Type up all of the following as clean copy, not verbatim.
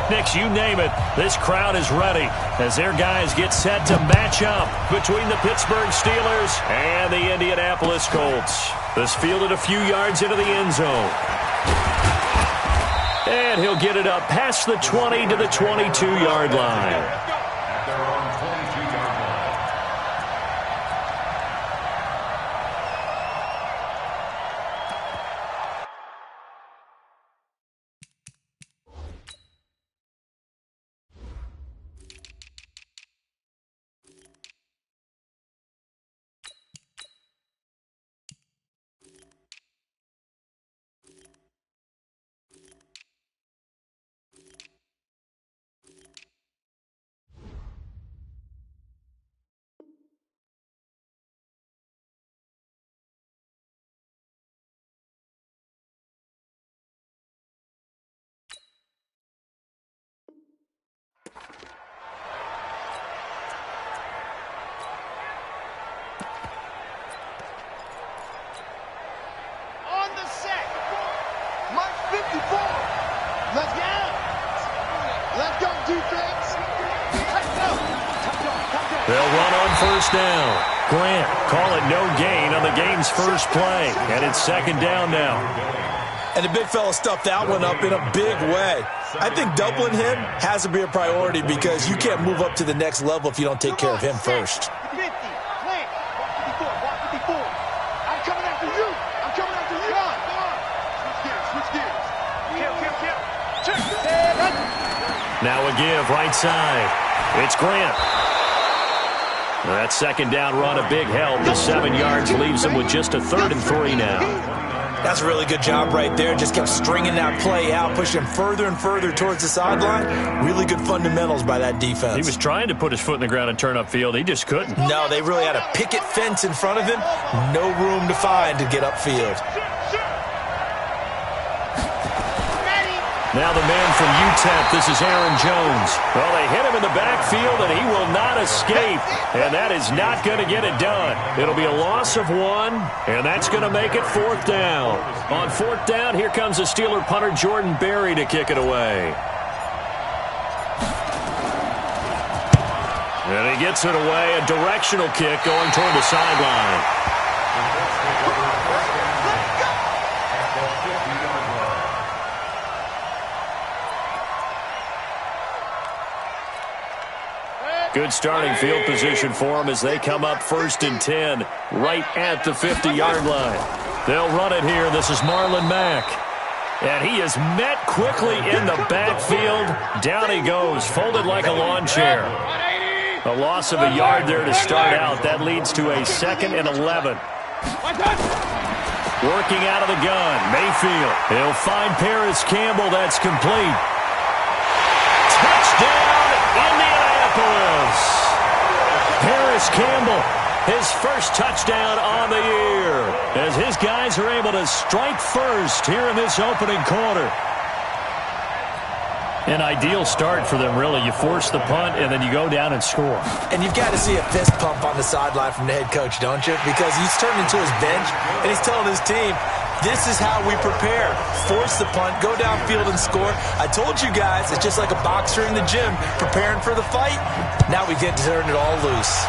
picnics, you name it. This crowd is ready as their guys get set to match up between the Pittsburgh Steelers and the Indianapolis Colts. This fielded a few yards into the end zone. And he'll get it up past the 20 to the 22-yard line. They'll run on first down. Grant, call it no gain on the game's first play. And it's second down now. And the big fella stuffed that one up in a big way. I think doubling him has to be a priority because you can't move up to the next level if you don't take care of him first. Now a give right side. It's Grant. That second down run, a big help. The 7 yards leaves him with just a 3rd and 3 now. That's a really good job right there. Just kept stringing that play out, pushing him further and further towards the sideline. Really good fundamentals by that defense. He was trying to put his foot in the ground and turn upfield. He just couldn't. No, they really had a picket fence in front of him. No room to find to get upfield. Now the man from UTEP, this is Aaron Jones. Well, they hit him in the backfield, and he will not escape. And that is not going to get it done. It'll be a loss of 1, and that's going to make it 4th down. On 4th down, here comes the Steeler punter Jordan Berry to kick it away. And he gets it away, a directional kick going toward the sideline. Good starting field position for them as they come up 1st and 10, right at the 50-yard line. They'll run it here. This is Marlon Mack. And he is met quickly in the backfield. Down he goes, folded like a lawn chair. A loss of a yard there to start out. That leads to a 2nd and 11. Working out of the gun, Mayfield. He'll find Paris Campbell. That's complete. Touchdown, Indianapolis. Paris Campbell, his first touchdown on the year, as his guys are able to strike first here in this opening quarter. An ideal start for them, really. You force the punt, and then you go down and score. And you've got to see a fist pump on the sideline from the head coach, don't you? Because he's turned into his bench, and he's telling his team, this is how we prepare. Force the punt, go downfield and score. I told you guys, it's just like a boxer in the gym preparing for the fight. Now we get to turn it all loose.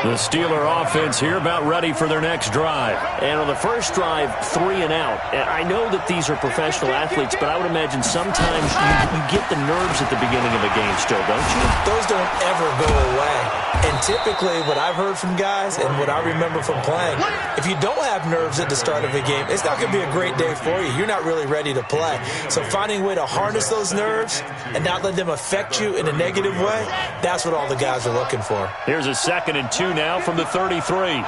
The Steeler offense here about ready for their next drive. And on the first drive, 3 and out. And I know that these are professional athletes, but I would imagine sometimes you get the nerves at the beginning of a game still, don't you? Those don't ever go away. And typically what I've heard from guys and what I remember from playing, if you don't have nerves at the start of a game, it's not going to be a great day for you. You're not really ready to play. So finding a way to harness those nerves and not let them affect you in a negative way, that's what all the guys are looking for. Here's a 2nd and 2 now from the 33.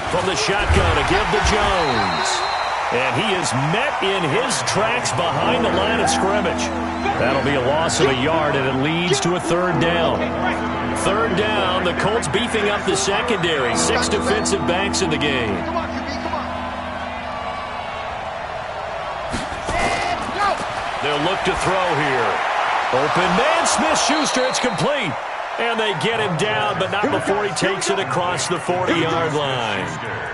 From the shotgun to give to Jones. And he is met in his tracks behind the line of scrimmage. That'll be a loss of a yard, and it leads to a 3rd down. 3rd down, the Colts beefing up the secondary. 6 defensive backs in the game. They'll look to throw here. Open man, Smith-Schuster, it's complete. And they get him down, but not before he takes it across the 40-yard line.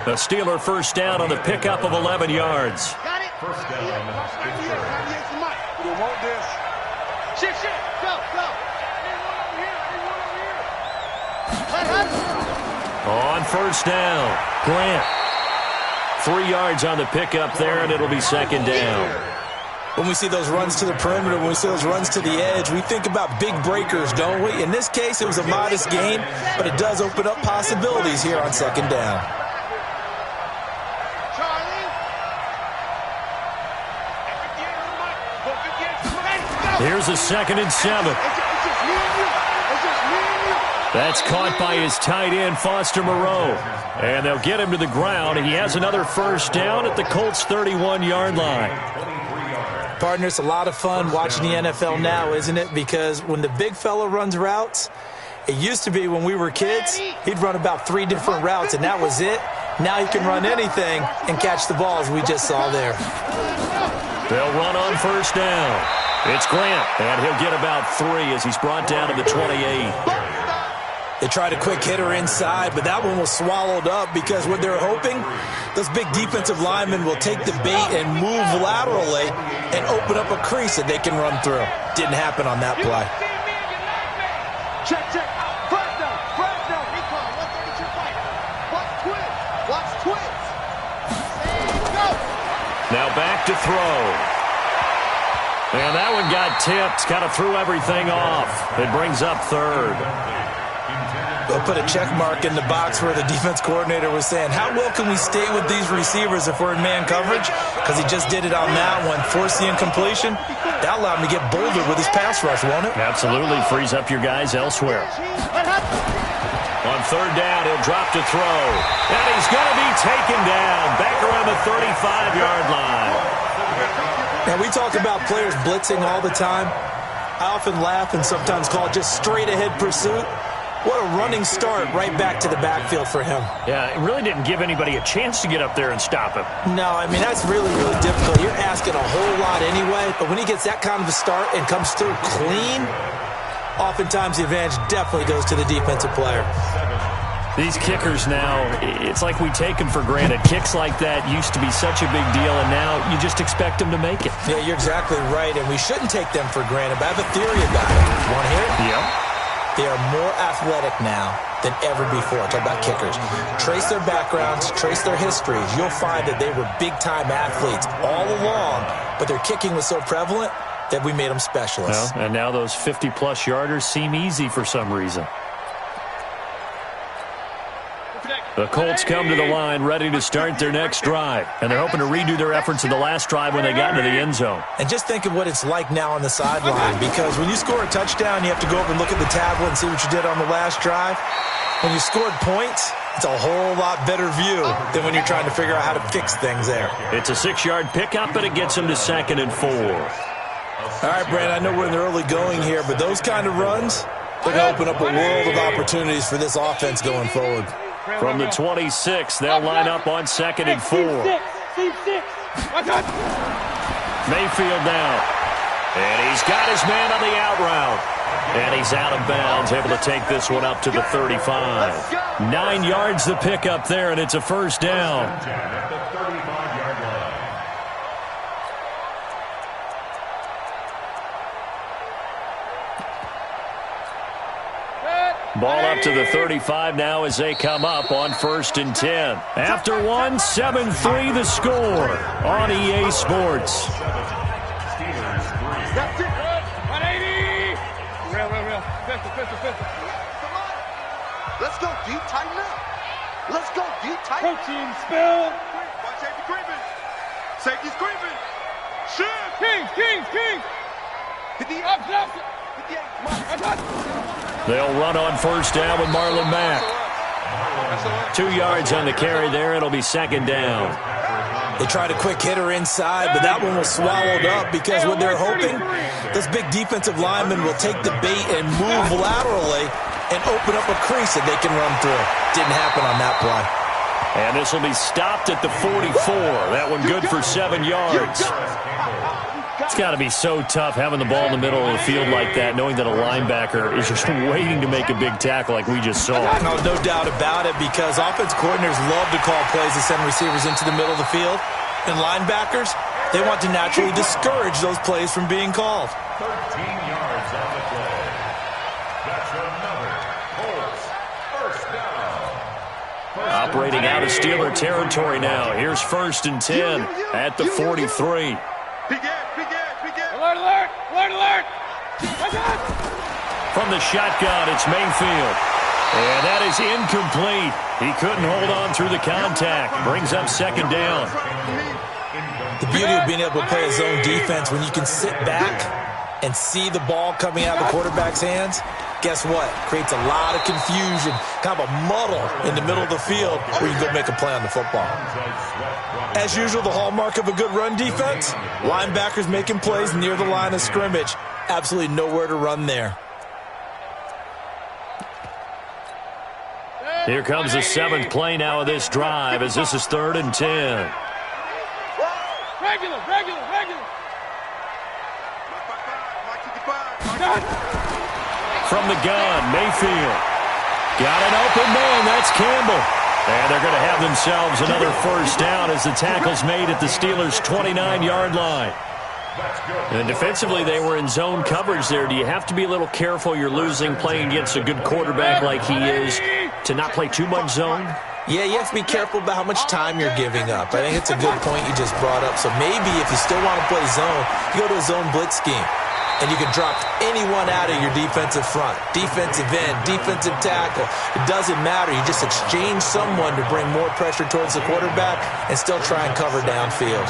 The Steeler first down on the pickup of 11 yards. Got it? First down. We want this. Shit. Go. On first down, Grant. 3 yards on the pickup there, and it'll be second down. When we see those runs to the perimeter, when we see those runs to the edge, we think about big breakers, don't we? In this case, it was a modest gain, but it does open up possibilities here on second down. Here's a 2nd and 7. That's caught by his tight end, Foster Moreau. And they'll get him to the ground. He has another first down at the Colts' 31-yard line. Partner, it's a lot of fun watching the NFL now, isn't it? Because when the big fella runs routes, it used to be when we were kids, he'd run about 3 different routes, and that was it. Now he can run anything and catch the balls we just saw there. They'll run on first down. It's Grant, and he'll get about 3 as he's brought down to the 28. They tried a quick hitter inside, but that one was swallowed up because what they're hoping, those big defensive linemen will take the bait and move laterally and open up a crease that they can run through. Didn't happen on that play. Check. First down. Recon, 132 fight. Watch twins. Go. Now back to throw. And that one got tipped, kind of threw everything off. It brings up third. They'll put a check mark in the box where the defense coordinator was saying, how well can we stay with these receivers if we're in man coverage? Because he just did it on that one, forced the incompletion. That allowed him to get bolder with his pass rush, won't it? Absolutely, frees up your guys elsewhere. On third down, he'll drop to throw. And he's going to be taken down back around the 35-yard line. Now, we talk about players blitzing all the time. I often laugh and sometimes call it just straight-ahead pursuit. What a running start right back to the backfield for him. Yeah, it really didn't give anybody a chance to get up there and stop him. No, I mean, that's really, really difficult. You're asking a whole lot anyway, but when he gets that kind of a start and comes through clean, oftentimes the advantage definitely goes to the defensive player. These kickers now, it's like we take them for granted. Kicks like that used to be such a big deal, and now you just expect them to make it. Yeah, you're exactly right, and we shouldn't take them for granted, but I have a theory about it. Want to hear it? Yeah. They are more athletic now than ever before. Talk about kickers. Trace their backgrounds, trace their histories. You'll find that they were big-time athletes all along, but their kicking was so prevalent that we made them specialists. Well, and now those 50-plus yarders seem easy for some reason. The Colts come to the line ready to start their next drive, and they're hoping to redo their efforts in the last drive when they got into the end zone. And just think of what it's like now on the sideline, because when you score a touchdown, you have to go over and look at the tablet and see what you did on the last drive. When you scored points, it's a whole lot better view than when you're trying to figure out how to fix things there. It's a 6-yard pickup, and it gets them to 2nd and 4. All right, Brand, I know we're in the early going here, but those kind of runs, they're going to open up a world of opportunities for this offense going forward. From the 26, they'll line up on 2nd and 4. Mayfield now. And he's got his man on the out route. And he's out of bounds, able to take this one up to the 35. 9 yards the pickup there, and it's a first down. Ball up to the 35 now as they come up on 1st and 10. After one, 7-3 the score on EA Sports. That's it. 180. Real. Pistol. Let's go deep, tighten up. Let's go deep, tighten up. Coaching spill. Watch safety creeping. Safety's creeping. Shoot. Kings. Hit the up. Hit the eight. They'll run on first down with Marlon Mack. 2 yards on the carry there. It'll be 2nd down. They tried a quick hitter inside, but that one was swallowed up because what they're hoping, those big defensive linemen will take the bait and move laterally and open up a crease that they can run through. Didn't happen on that play. And this will be stopped at the 44. That one good for 7 yards. It's got to be so tough having the ball in the middle of the field like that, knowing that a linebacker is just waiting to make a big tackle like we just saw. No doubt about it, because offense coordinators love to call plays that send receivers into the middle of the field. And linebackers, they want to naturally discourage those plays from being called. 13 yards on the play. That's another Colts first down. Operating out of Steeler territory now. Here's 1st and 10 at the 43. Alert, alert! Alert, alert! From the shotgun, it's Mayfield. And that is incomplete. He couldn't hold on through the contact. Brings up 2nd down. The beauty of being able to play a zone defense when you can sit back and see the ball coming out of the quarterback's hands, guess what? Creates a lot of confusion, kind of a muddle in the middle of the field where you can go make a play on the football. As usual, the hallmark of a good run defense, linebackers making plays near the line of scrimmage. Absolutely nowhere to run there. Here comes the 7th play now of this drive as this is 3rd and 10. Regular. From the gun, Mayfield. Got an open man, that's Campbell. And they're going to have themselves another 1st down as the tackle's made at the Steelers' 29-yard line. And defensively, they were in zone coverage there. Do you have to be a little careful you're losing playing against a good quarterback like he is to not play too much zone? Yeah, you have to be careful about how much time you're giving up. I think it's a good point you just brought up. So maybe if you still want to play zone, you go to a zone blitz scheme. And you can drop anyone out of your defensive front. Defensive end, defensive tackle. It doesn't matter. You just exchange someone to bring more pressure towards the quarterback and still try and cover downfield.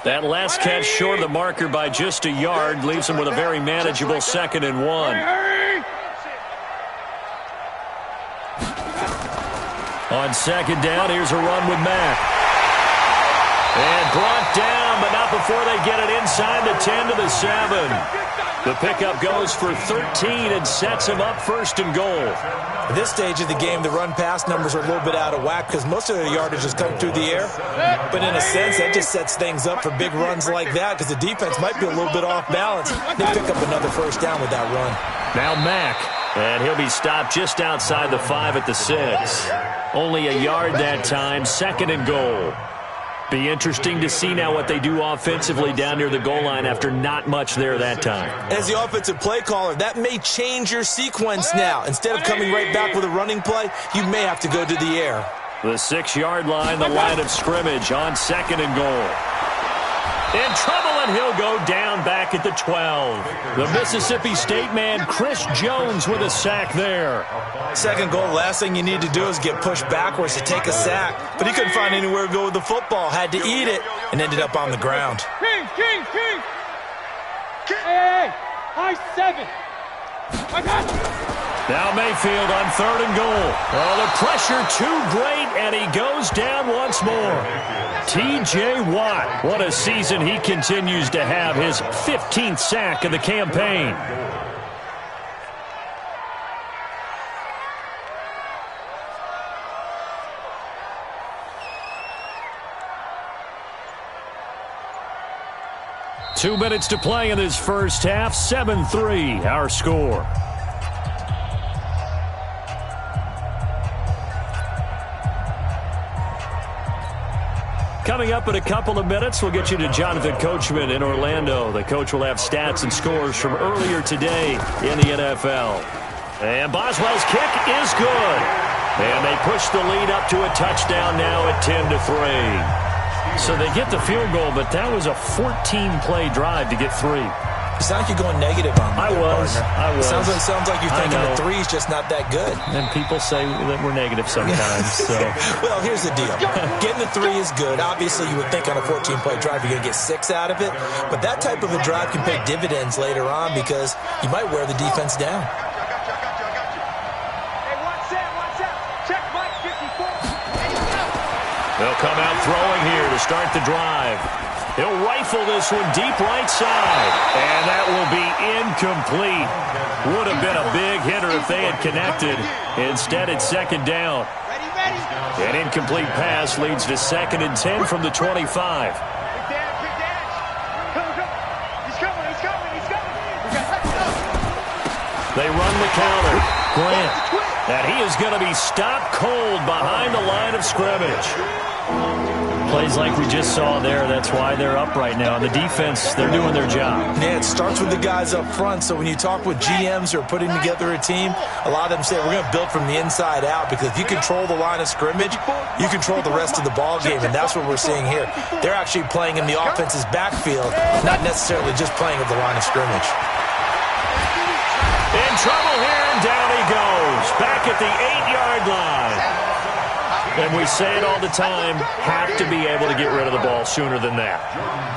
That last catch short of the marker by just a yard leaves him with a very manageable 2nd and 1. On 2nd down, here's a run with Mack. And brought down, but not before they get it inside the 10 to the 7. The pickup goes for 13 and sets him up 1st and goal. At this stage of the game, the run-pass numbers are a little bit out of whack because most of the yardage is coming through the air. But in a sense, that just sets things up for big runs like that because the defense might be a little bit off balance. They pick up another 1st down with that run. Now Mack, and he'll be stopped just outside the 5 at the 6. Only a yard that time, 2nd and goal. Be interesting to see now what they do offensively down near the goal line after not much there that time. As the offensive play caller, that may change your sequence now. Instead of coming right back with a running play, you may have to go to the air. The 6-yard line, the line of scrimmage on 2nd and goal. In trouble, and he'll go down back at the 12. The Mississippi State man, Chris Jones, with a sack there. 2nd goal, last thing you need to do is get pushed backwards to take a sack. But he couldn't find anywhere to go with the football, had to eat it, and ended up on the ground. King! Hey! High 7! I got you! Now Mayfield on 3rd and goal. Oh, the pressure too great, and he goes down once more. T.J. Watt, what a season he continues to have, his 15th sack of the campaign. Two minutes to play in this first half, 7-3, our score. Coming up in a couple of minutes, we'll get you to Jonathan Coachman in Orlando. The coach will have stats and scores from earlier today in the NFL. And Boswell's kick is good. And they push the lead up to a touchdown now at 10-3. So they get the field goal, but that was a 14-play drive to get 3. You sound like you're going negative on me. I was. Sounds like you're thinking the 3's just not that good. And people say that we're negative sometimes. So. Well, here's the deal. Getting the 3 is good. Obviously, you would think on a 14-play drive you're going to get 6 out of it. But that type of a drive can pay dividends later on because you might wear the defense down. They'll come out throwing here to start the drive. He'll rifle this one deep right side. And that will be incomplete. Would have been a big hitter if they had connected. Instead, it's second down. An incomplete pass leads to 2nd and 10 from the 25. They run the counter. Grant. And he is going to be stopped cold behind the line of scrimmage. Plays like we just saw there. That's why they're up right now. And the defense, they're doing their job. Yeah, it starts with the guys up front. So when you talk with GMs who are putting together a team, a lot of them say we're going to build from the inside out, because if you control the line of scrimmage, you control the rest of the ball game, and that's what we're seeing here. They're actually playing in the offense's backfield, not necessarily just playing at the line of scrimmage. In trouble here, and down he goes. Back at the 8-yard line. And we say it all the time, have to be able to get rid of the ball sooner than that.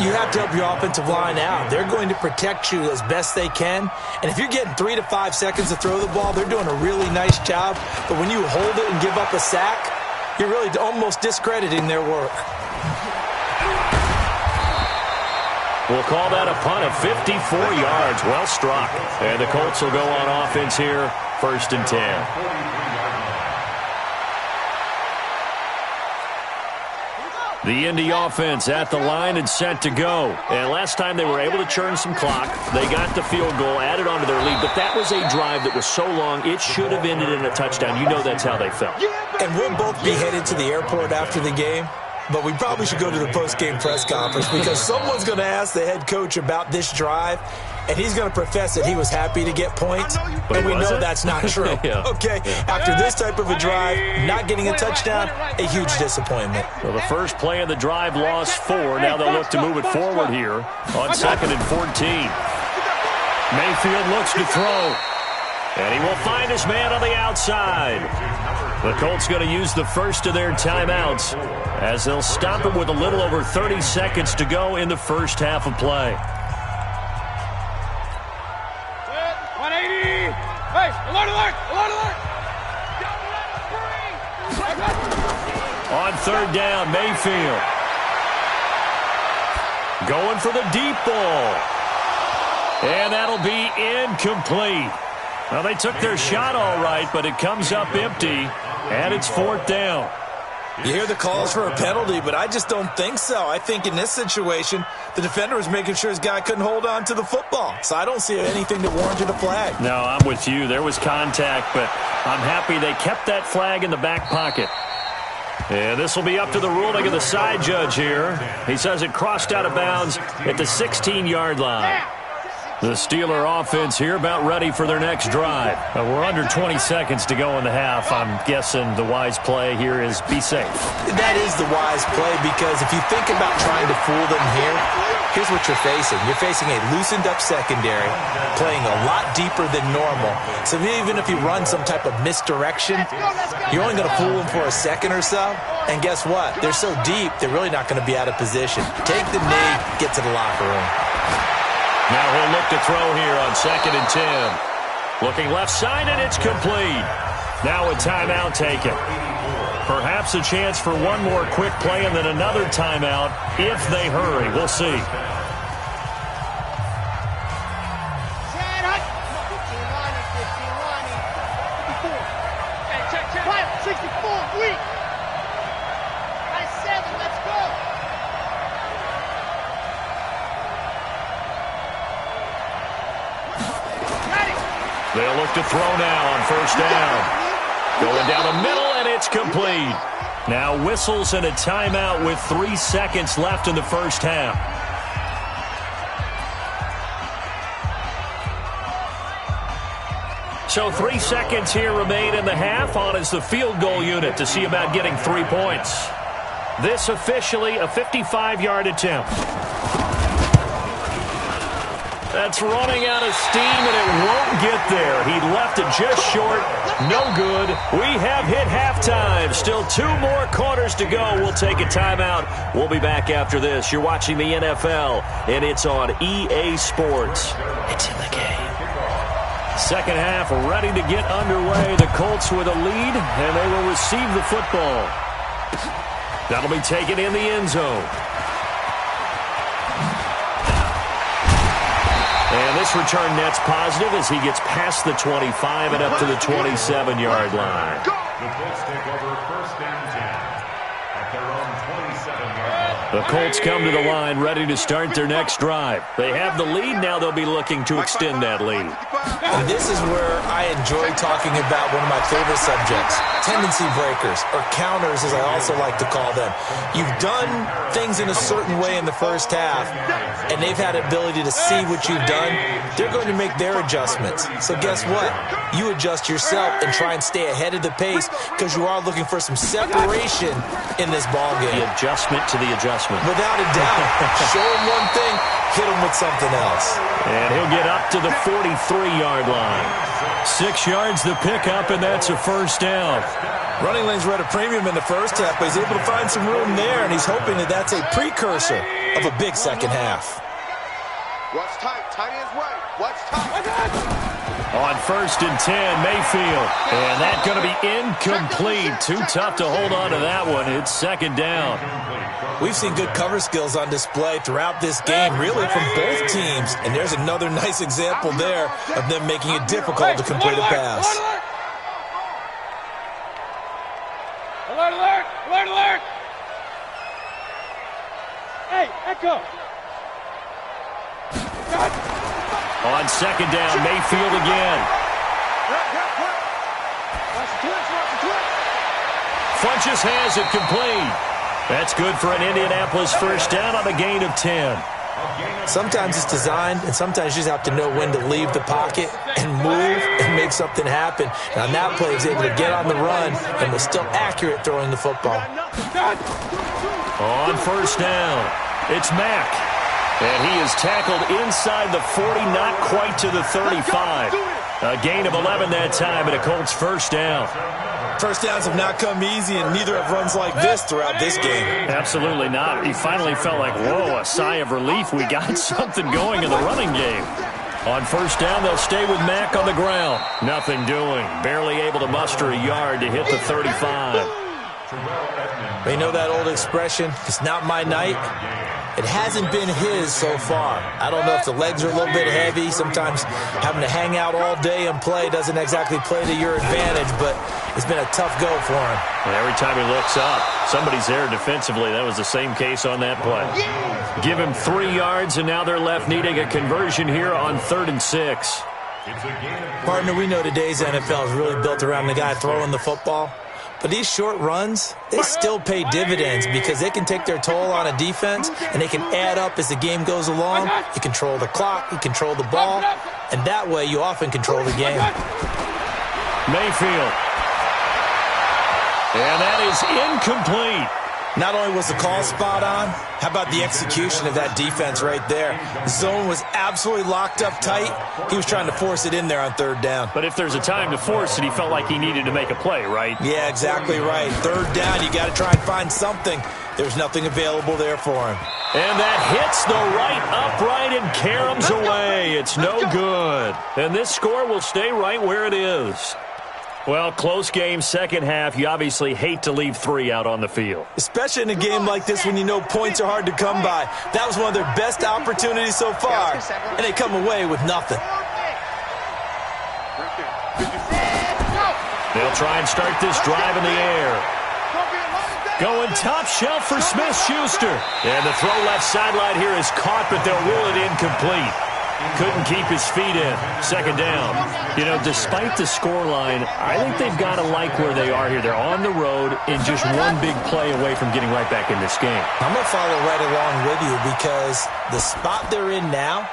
You have to help your offensive line out. They're going to protect you as best they can. And if you're getting 3 to 5 seconds to throw the ball, they're doing a really nice job. But when you hold it and give up a sack, you're really almost discrediting their work. We'll call that a punt of 54 yards. Well struck. And the Colts will go on offense here, 1st and 10. The Indy offense at the line and set to go. And last time they were able to churn some clock. They got the field goal, added on to their lead. But that was a drive that was so long, it should have ended in a touchdown. You know that's how they felt. And we'll both be headed to the airport after the game. But we probably should go to the post-game press conference, because someone's going to ask the head coach about this drive, and he's going to profess that he was happy to get points, and we know that's not true. Yeah. Okay, after this type of a drive, not getting a touchdown, a huge disappointment. Well, the first play of the drive lost 4. Now they'll look to move it forward here on 2nd and 14. Mayfield looks to throw, and he will find his man on the outside. The Colts going to use the first of their timeouts as they'll stop it with a little over 30 seconds to go in the first half of play. 180. Hey, alert, alert, alert, alert. On 3rd down, Mayfield. Going for the deep ball. And that'll be incomplete. Well, they took their shot all right, but it comes up empty, and it's 4th down. You hear the calls for a penalty, but I just don't think so. I think in this situation, the defender was making sure his guy couldn't hold on to the football. So I don't see anything that warranted a flag. No, I'm with you. There was contact, but I'm happy they kept that flag in the back pocket. And this will be up to the ruling of the side judge here. He says it crossed out of bounds at the 16-yard line. The Steeler offense here about ready for their next drive. We're under 20 seconds to go in the half. I'm guessing the wise play here is be safe. That is the wise play, because if you think about trying to fool them here, here's what you're facing. You're facing a loosened up secondary, playing a lot deeper than normal. So even if you run some type of misdirection, you're only going to fool them for a second or so. And guess what? They're so deep, they're really not going to be out of position. Take the knee, get to the locker room. Now he'll look to throw here on 2nd and 10. Looking left side, and it's complete. Now a timeout taken. Perhaps a chance for one more quick play and then another timeout if they hurry. We'll see. They'll look to throw now on 1st down. Going down the middle, and it's complete. Now whistles and a timeout with 3 seconds left in the first half. So 3 seconds here remain in the half. On is the field goal unit to see about getting 3 points. This officially a 55-yard attempt. That's running out of steam, and it won't get there. He left it just short. No good. We have hit halftime. Still 2 more quarters to go. We'll take a timeout. We'll be back after this. You're watching the NFL, and it's on EA Sports. It's in the game. Second half ready to get underway. The Colts with a lead, and they will receive the football. That'll be taken in the end zone. And this return net's positive as he gets past the 25 and up to the 27-yard line. The Colts take over first and 10 at their own 27-yard line. The Colts come to the line ready to start their next drive. They have the lead. Now they'll be looking to extend that lead. And this is where I enjoy talking about one of my favorite subjects, tendency breakers, or counters as I also like to call them. You've done things in a certain way in the first half, and they've had the ability to see what you've done. They're going to make their adjustments. So guess what? You adjust yourself and try and stay ahead of the pace because you are looking for some separation in this ballgame. The adjustment to the adjustment. Without a doubt. Show him one thing, hit him with something else. And he'll get up to the 43-yard line. 6 yards the pickup, and that's a first down. Running lanes were at a premium in the first half, but he's able to find some room there, and he's hoping that that's a precursor of a big second half. Watch tight. Tight ends right. Watch tight. On first and 10, Mayfield. And that's going to be incomplete. Too tough to hold on to that one. It's second down. We've seen good cover skills on display throughout this game, really from both teams. And there's another nice example there of them making it difficult to complete a pass. Alert, alert, alert, alert. Hey, Echo. On second down, Mayfield again. Funches has it complete. That's good for an Indianapolis first down on a gain of 10. Sometimes it's designed, and sometimes you just have to know when to leave the pocket and move and make something happen. And on that play, he was able to get on the run and was still accurate throwing the football. On first down, it's Mack. And he is tackled inside the 40, not quite to the 35. A gain of 11 that time, and a Colts first down. First downs have not come easy, and neither have runs like this throughout this game. Absolutely not. He finally felt like, whoa, a sigh of relief. We got something going in the running game. On first down, they'll stay with Mack on the ground. Nothing doing. Barely able to muster a yard to hit the 35. They know that old expression, it's not my night. It hasn't been his so far. I don't know if the legs are a little bit heavy. Sometimes having to hang out all day and play doesn't exactly play to your advantage, but it's been a tough go for him. And every time he looks up, somebody's there defensively. That was the same case on that play. Give him 3 yards, and now they're left needing a conversion here on 3rd and 6. Partner, we know today's NFL is really built around the guy throwing the football. But these short runs, they still pay dividends because they can take their toll on a defense, and they can add up as the game goes along. You control the clock, you control the ball, and that way you often control the game. Mayfield. And that is incomplete. Not only was the call spot on, how about the execution of that defense right there? The zone was absolutely locked up tight. He was trying to force it in there on 3rd down. But if there's a time to force it, he felt like he needed to make a play, right? Yeah, exactly right. 3rd down, you got to try and find something. There's nothing available there for him. And that hits the right upright and caroms away. It's no good. And this score will stay right where it is. Well, close game, second half. You obviously hate to leave 3 out on the field. Especially in a game like this when you know points are hard to come by. That was one of their best opportunities so far, and they come away with nothing. They'll try and start this drive in the air. Going top shelf for Smith-Schuster. And the throw left sideline here is caught, but they'll rule it incomplete. Couldn't keep his feet in. Second down. You know, despite the scoreline, I think they've got to like where they are here. They're on the road and just one big play away from getting right back in this game. I'm going to follow right along with you because the spot they're in now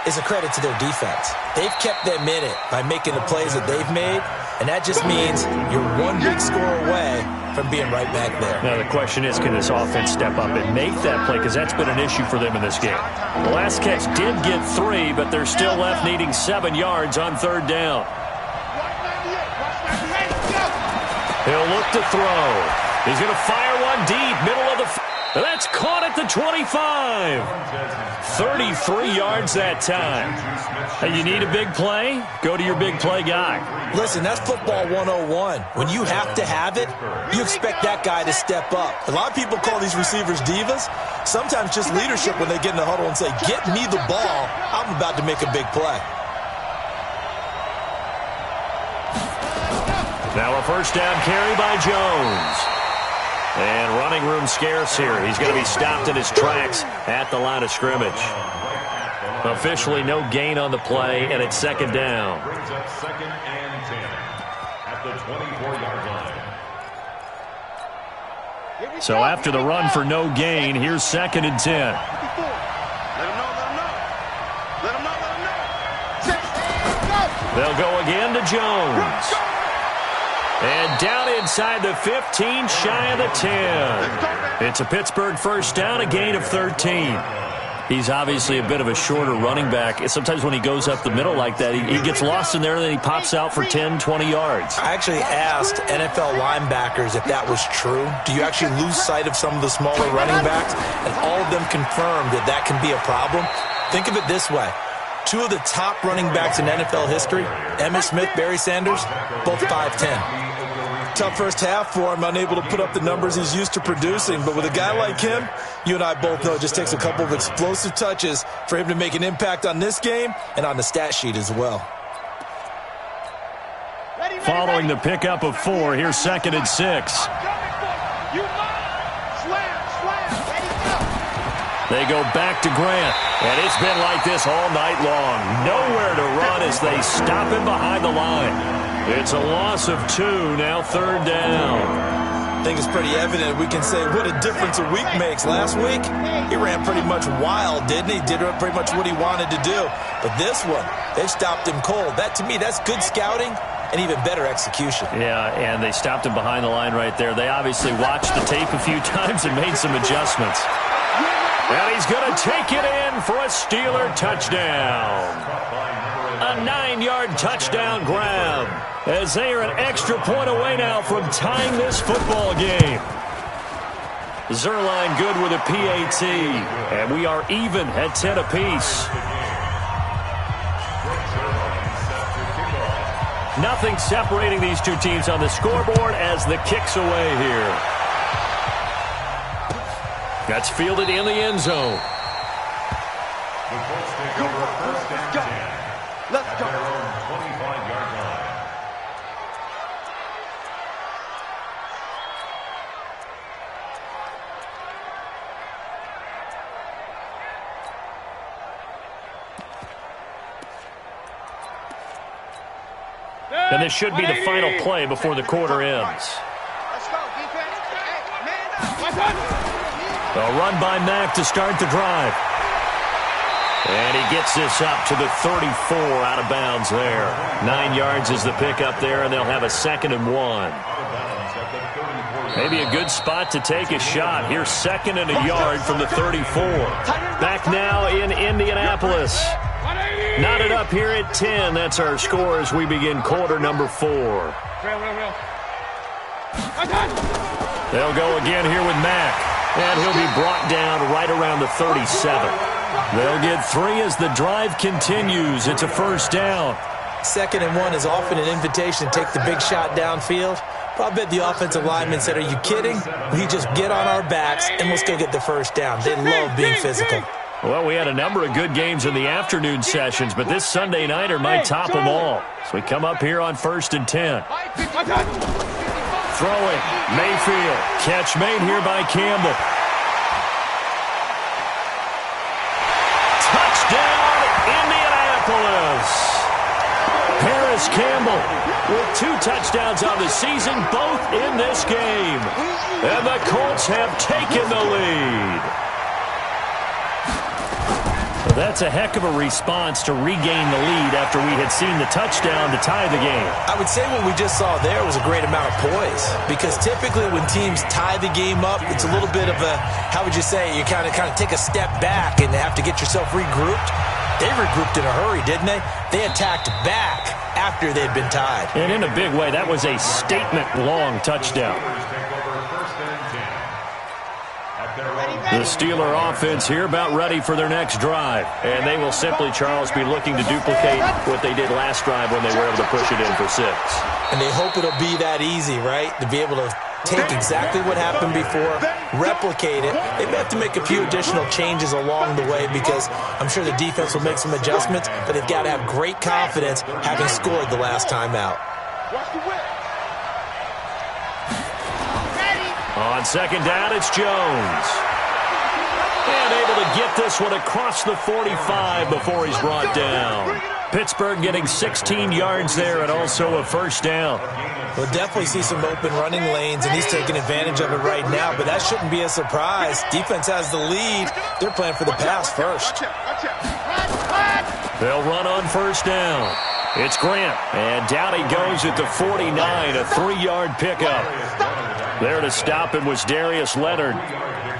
is a credit to their defense. They've kept them in it by making the plays that they've made, and that just means you're one big score away from being right back there. Now, the question is, can this offense step up and make that play? Because that's been an issue for them in this game. The last catch did get 3, but they're still left needing 7 yards on 3rd down. He'll look to throw. He's going to fire one deep, middle of the That's caught at the 25. 33 yards that time. Hey, you need a big play? Go to your big play guy. Listen, that's football 101. When you have to have it, you expect that guy to step up. A lot of people call these receivers divas. Sometimes just leadership when they get in the huddle and say, get me the ball. I'm about to make a big play. Now a first down carry by Jones. And running room scarce here. He's going to be stopped in his tracks at the line of scrimmage. Officially no gain on the play, and it's second down. Brings up 2nd and 10 at the 24-yard line. So after the run for no gain, here's 2nd and 10. Let him know, let him know. Let him know, let him know. They'll go again to Jones. And down inside the 15, shy of the 10. It's a Pittsburgh first down, a gain of 13. He's obviously a bit of a shorter running back. Sometimes when he goes up the middle like that, he gets lost in there, and then he pops out for 10, 20 yards. I actually asked NFL linebackers if that was true. Do you actually lose sight of some of the smaller running backs? And all of them confirmed that that can be a problem. Think of it this way. 2 of the top running backs in NFL history, Emmitt Smith, Barry Sanders, both 5'10". Tough first half for him, unable to put up the numbers he's used to producing. But with a guy like him, you and I both know it just takes a couple of explosive touches for him to make an impact on this game and on the stat sheet as well. Following the pickup of 4, here's 2nd and 6. They go back to Grant, and it's been like this all night long. Nowhere to run as they stop him behind the line. It's a loss of 2, now 3rd down. I think it's pretty evident. We can say what a difference a week makes. Last week, he ran pretty much wild, didn't he? Did pretty much what he wanted to do. But this one, they've stopped him cold. That, to me, that's good scouting and even better execution. Yeah, and they stopped him behind the line right there. They obviously watched the tape a few times and made some adjustments. And he's going to take it in for a Steeler touchdown. A 9-yard touchdown grab, as they are an extra point away now from tying this football game. Zuerlein good with a PAT, and we are even at 10 apiece. Nothing separating these two teams on the scoreboard as the kick's away here. That's fielded in the end zone. The Colts take over 1st and 10. Let's go. Their own 25-yard line. And this should be the final play before the quarter ends. Let's go, defense. Hey, man up. A run by Mack to start the drive. And he gets this up to the 34 out of bounds there. 9 yards is the pickup there, and they'll have a 2nd and 1. Maybe a good spot to take a shot. Here's 2nd and a yard from the 34. Back now in Indianapolis. Knotted up here at 10. That's our score as we begin quarter number 4. They'll go again here with Mack. And he'll be brought down right around the 37. They'll get 3 as the drive continues. It's a first down. 2nd and 1 is often an invitation to take the big shot downfield. But I bet the offensive lineman said, are you kidding? We just get on our backs and let's go get the first down. They love being physical. Well, we had a number of good games in the afternoon sessions, but this Sunday nighter might top them all. So we come up here on 1st and 10. Throwing, Mayfield. Catch made here by Campbell. Touchdown, Indianapolis. Paris Campbell with 2 touchdowns on the season, both in this game. And the Colts have taken the lead. That's a heck of a response to regain the lead after we had seen the touchdown to tie the game. I would say what we just saw there was a great amount of poise, because typically when teams tie the game up, it's a little bit of a, how would you say, you kind of take a step back and have to get yourself regrouped. They regrouped in a hurry, didn't they? They attacked back after they'd been tied. And in a big way, that was a statement-long touchdown. Take over 1st and 10 at The Steeler offense here about ready for their next drive. And they will simply, Charles, be looking to duplicate what they did last drive when they were able to push it in for 6. And they hope it'll be that easy, right? To be able to take exactly what happened before, replicate it. They may have to make a few additional changes along the way because I'm sure the defense will make some adjustments, but they've got to have great confidence having scored the last time out. On second down, it's Jones. And able to get this one across the 45 before he's brought down. Pittsburgh getting 16 yards there and also a first down. We'll definitely see some open running lanes, and he's taking advantage of it right now, but that shouldn't be a surprise. Defense has the lead. They're playing for the pass first. They'll run on first down. It's Grant, and down he goes at the 49, a 3-yard pickup. There to stop him was Darius Leonard.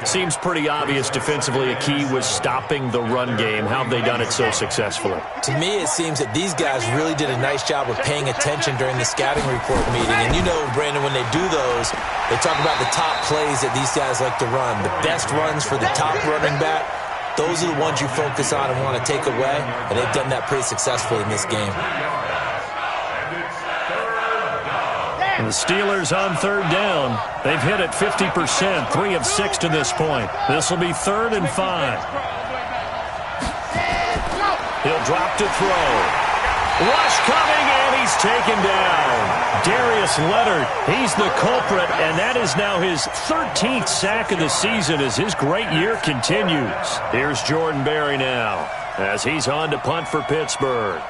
Seems pretty obvious defensively a key was stopping the run game. How have they done it so successfully? To me, it seems that these guys really did a nice job of paying attention during the scouting report meeting. And you know, Brandon, when they do those, they talk about the top plays that these guys like to run. The best runs for the top running back, those are the ones you focus on and want to take away. And they've done that pretty successfully in this game. And the Steelers on third down. They've hit it 50%, 3 of 6 to this point. This will be 3rd and 5. He'll drop to throw. Rush coming, and he's taken down. Darius Leonard, he's the culprit, and that is now his 13th sack of the season as his great year continues. Here's Jordan Berry now as he's on to punt for Pittsburgh.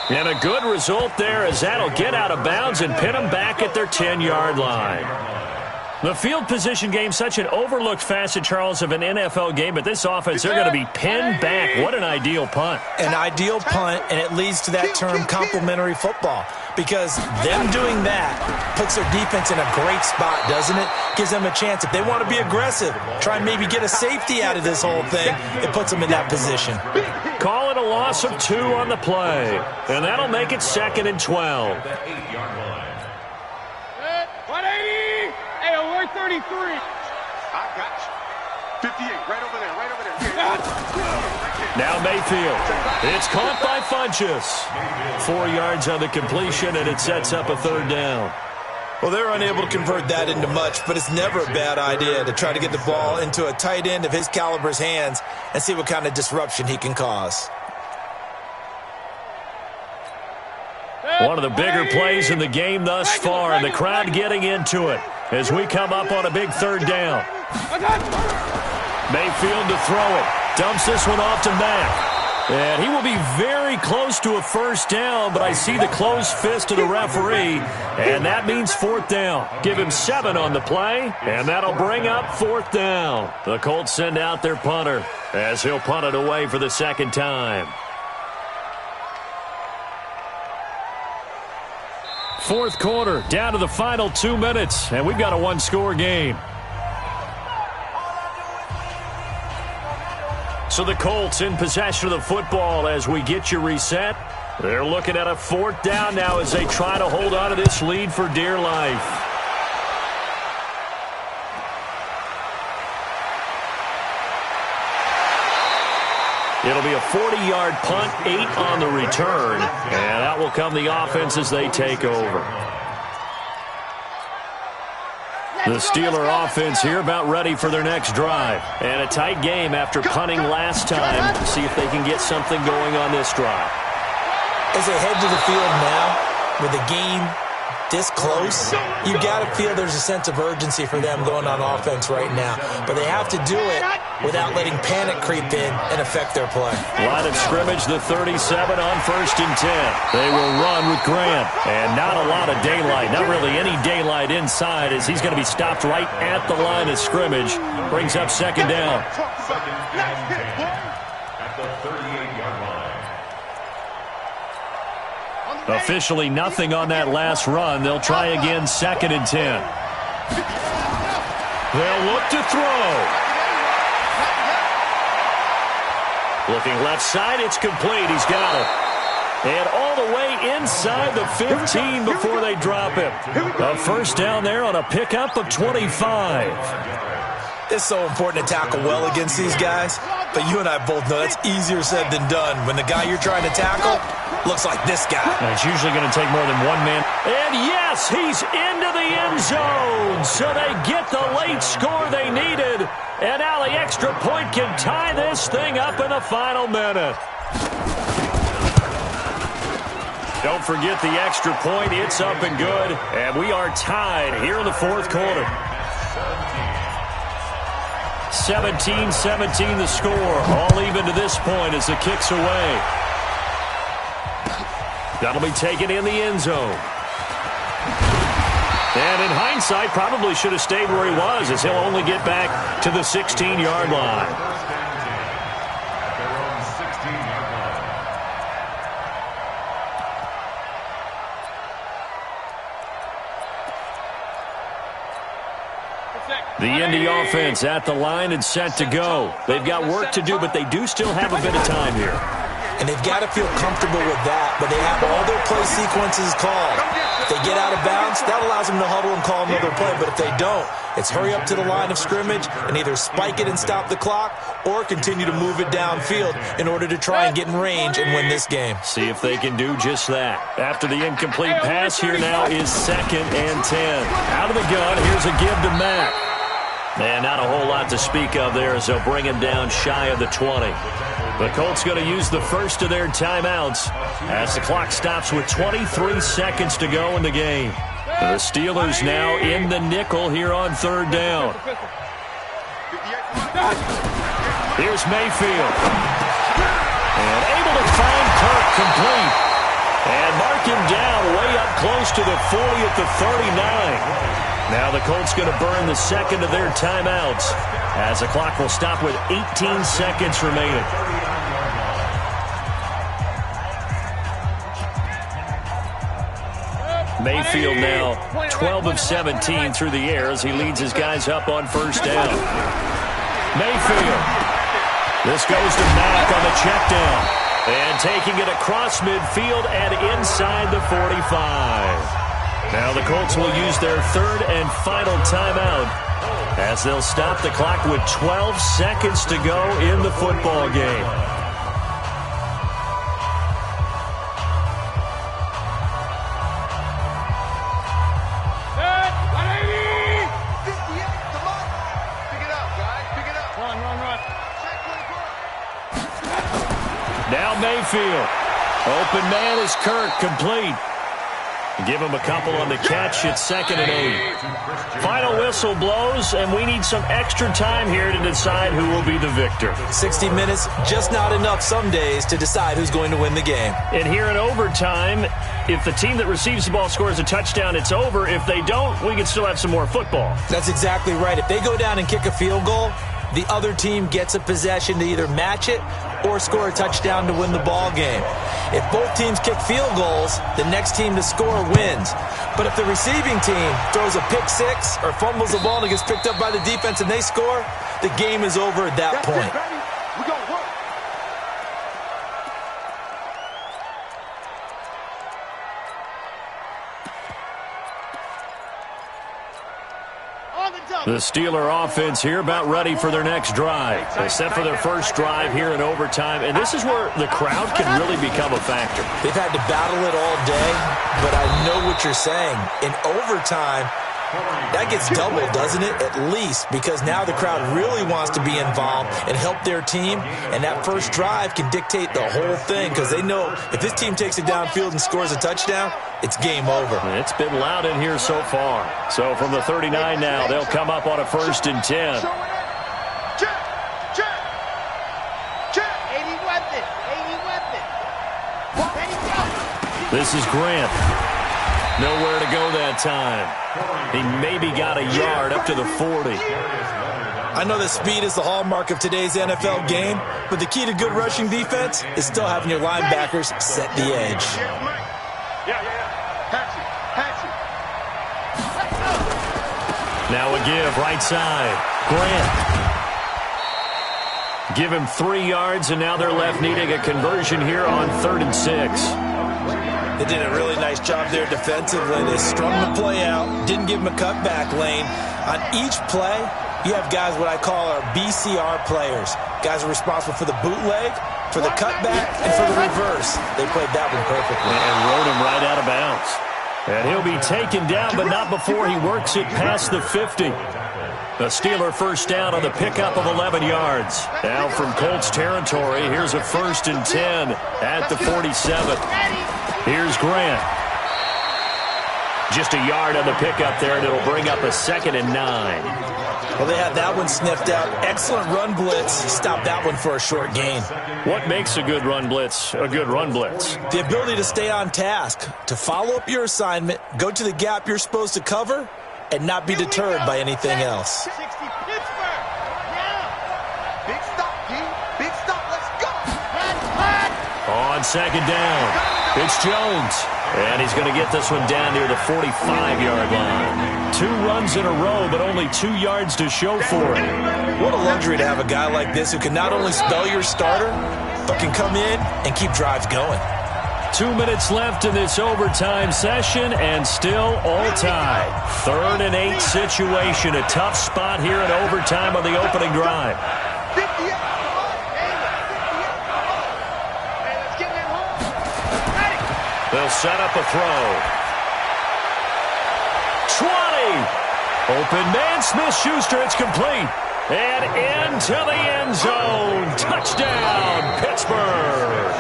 And a good result there as that'll get out of bounds and pin them back at their 10-yard line. The field position game, such an overlooked facet, Charles, of an NFL game, but this offense, they're going to be pinned back. What an ideal punt. An ideal punt, and it leads to that term complementary football, because them doing that puts their defense in a great spot, doesn't it? Gives them a chance. If they want to be aggressive, try and maybe get a safety out of this whole thing, it puts them in that position. Call it a loss of 2 on the play, and that'll make it 2nd and 12. 180! Hey, alert 33! I got you. 58, right over there, right over there. Now Mayfield. It's caught by Funchess. 4 yards on the completion, and it sets up a 3rd down. Well, they're unable to convert that into much, but it's never a bad idea to try to get the ball into a tight end of his caliber's hands and see what kind of disruption he can cause. One of the bigger plays in the game thus far, and the crowd getting into it as we come up on a big 3rd down. Mayfield to throw it. Dumps this one off to Mack. And he will be very close to a 1st down, but I see the closed fist of the referee, and that means 4th down. Give him 7 on the play, and that'll bring up 4th down. The Colts send out their punter as he'll punt it away for the 2nd time. 4th quarter, down to the final 2 minutes, and we've got a 1-score game. So the Colts in possession of the football as we get you reset. They're looking at a 4th down now as they try to hold on to this lead for dear life. It'll be a 40-yard punt, 8 on the return, and out will come the offense as they take over. The Steeler offense here about ready for their next drive. And a tight game after punting last time. See if they can get something going on this drive. As they head to the field now, with the game this close, you got to feel there's a sense of urgency for them going on offense right now. But they have to do it without letting panic creep in and affect their play. Line of scrimmage, the 37 on 1st and 10. They will run with Grant. And not a lot of daylight, not really any daylight inside as he's going to be stopped right at the line of scrimmage. Brings up 2nd down. At the 38-yard line. Officially nothing on that last run. They'll try again 2nd and 10. They'll look to throw. Looking left side, it's complete. He's got it. And all the way inside the 15 before they drop him. A first down there on a pickup of 25. It's so important to tackle well against these guys, but you and I both know that's easier said than done when the guy you're trying to tackle looks like this guy. And it's usually going to take more than one man. And yes, he's into the end zone, so they get the late score they needed. And now the extra point can tie this thing up in the final minute. Don't forget the extra point. It's up and good. And we are tied here in the fourth quarter. 17-17 the score. All even to this point as the kick's away. That'll be taken in the end zone. And in hindsight, probably should have stayed where he was, as he'll only get back to the 16-yard line. The Indy offense at the line and set to go. They've got work to do, but they do still have a bit of time here. And they've got to feel comfortable with that, but they have all their play sequences called. If they get out of bounds, that allows them to huddle and call another play, but if they don't, it's hurry up to the line of scrimmage and either spike it and stop the clock or continue to move it downfield in order to try and get in range and win this game. See if they can do just that. After the incomplete pass, here now is 2nd and 10. Out of the gun, here's a give to Mack. And not a whole lot to speak of there as they'll bring him down shy of the 20. The Colts going to use the first of their timeouts as the clock stops with 23 seconds to go in the game. The Steelers now in the nickel here on 3rd down. Here's Mayfield. And able to find Kirk complete. And mark him down way up close to the 40 at the 39. Now the Colts going to burn the second of their timeouts as the clock will stop with 18 seconds remaining. Mayfield now 12 of 17 through the air as he leads his guys up on 1st down. Mayfield. This goes to Mack on the check down. And taking it across midfield and inside the 45. Now the Colts will use their 3rd and final timeout as they'll stop the clock with 12 seconds to go in the football game. Now Mayfield. Open man is Kirk, complete. Give him a couple on the catch. It's 2nd and 8. Final whistle blows, and we need some extra time here to decide who will be the victor. 60 minutes, just not enough some days to decide who's going to win the game. And here in overtime, if the team that receives the ball scores a touchdown, it's over. If they don't, we can still have some more football. That's exactly right. If they go down and kick a field goal, the other team gets a possession to either match it or score a touchdown to win the ball game. If both teams kick field goals, the next team to score wins. But if the receiving team throws a pick six or fumbles the ball and it gets picked up by the defense and they score, the game is over at that point. We're going to work. The Steeler offense here about ready for their next drive. They set for their first drive here in overtime, and this is where the crowd can really become a factor. They've had to battle it all day, but I know what you're saying. In overtime, that gets doubled, doesn't it? At least, because now the crowd really wants to be involved and help their team, and that first drive can dictate the whole thing because they know if this team takes it downfield and scores a touchdown, it's game over. It's been loud in here so far. So from the 39 now, they'll come up on a 1st and 10. This is Grant. Nowhere to go that time. He maybe got a yard up to the 40. I know that speed is the hallmark of today's NFL game, but the key to good rushing defense is still having your linebackers set the edge. Now a give, right side. Grant. Give him 3 yards, and now they're left needing a conversion here on 3rd and 6. They did a really nice job there defensively. They strung the play out, didn't give him a cutback lane. On each play, you have guys what I call our BCR players. Guys are responsible for the bootleg, for the cutback, and for the reverse. They played that one perfectly. And rode him right out of bounds. And he'll be taken down, but not before he works it past the 50. A Steeler first down on the pickup of 11 yards. Now from Colts territory, here's a 1st and 10 at the 47. Here's Grant. Just a yard on the pickup there, and it'll bring up a 2nd and 9. Well, they had that one sniffed out. Excellent run blitz. Stop that one for a short gain. What makes a good run blitz a good run blitz? The ability to stay on task, to follow up your assignment, go to the gap you're supposed to cover, and not be deterred by anything else. 60 Pittsburgh. Now. Big stop, D. Big stop. Let's go. On 2nd down, it's Jones. And he's going to get this one down near the 45-yard line. 2 runs in a row, but only 2 yards to show for it. What a luxury to have a guy like this who can not only spell your starter, but can come in and keep drives going. 2 minutes left in this overtime session, and still all tied. 3rd and 8 situation. A tough spot here in overtime on the opening drive. 58. They'll set up a throw. 20. Open man, Smith-Schuster. It's complete. And into the end zone. Touchdown, Pittsburgh.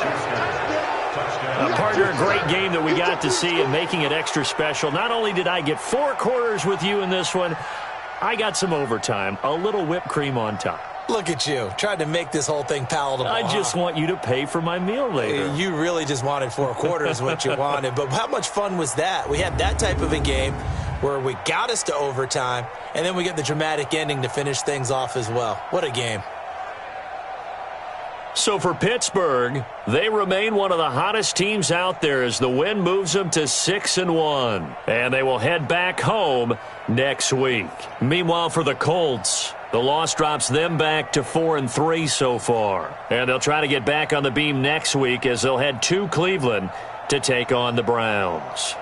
Partner, a great game that we got to see and making it extra special. Not only did I get 4 quarters with you in this one, I got some overtime. A little whipped cream on top. Look at you, trying to make this whole thing palatable. I just want you to pay for my meal later. You really just wanted 4 quarters what you wanted. But how much fun was that? We had that type of a game where we got us to overtime, and then we get the dramatic ending to finish things off as well. What a game. So for Pittsburgh, they remain one of the hottest teams out there as the win moves them to 6-1. And they will head back home next week. Meanwhile, for the Colts, the loss drops them back to 4-3 so far. And they'll try to get back on the beam next week as they'll head to Cleveland to take on the Browns.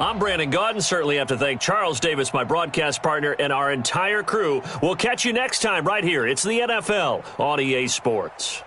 I'm Brandon Gaudin. Certainly have to thank Charles Davis, my broadcast partner, and our entire crew. We'll catch you next time right here. It's the NFL on EA Sports.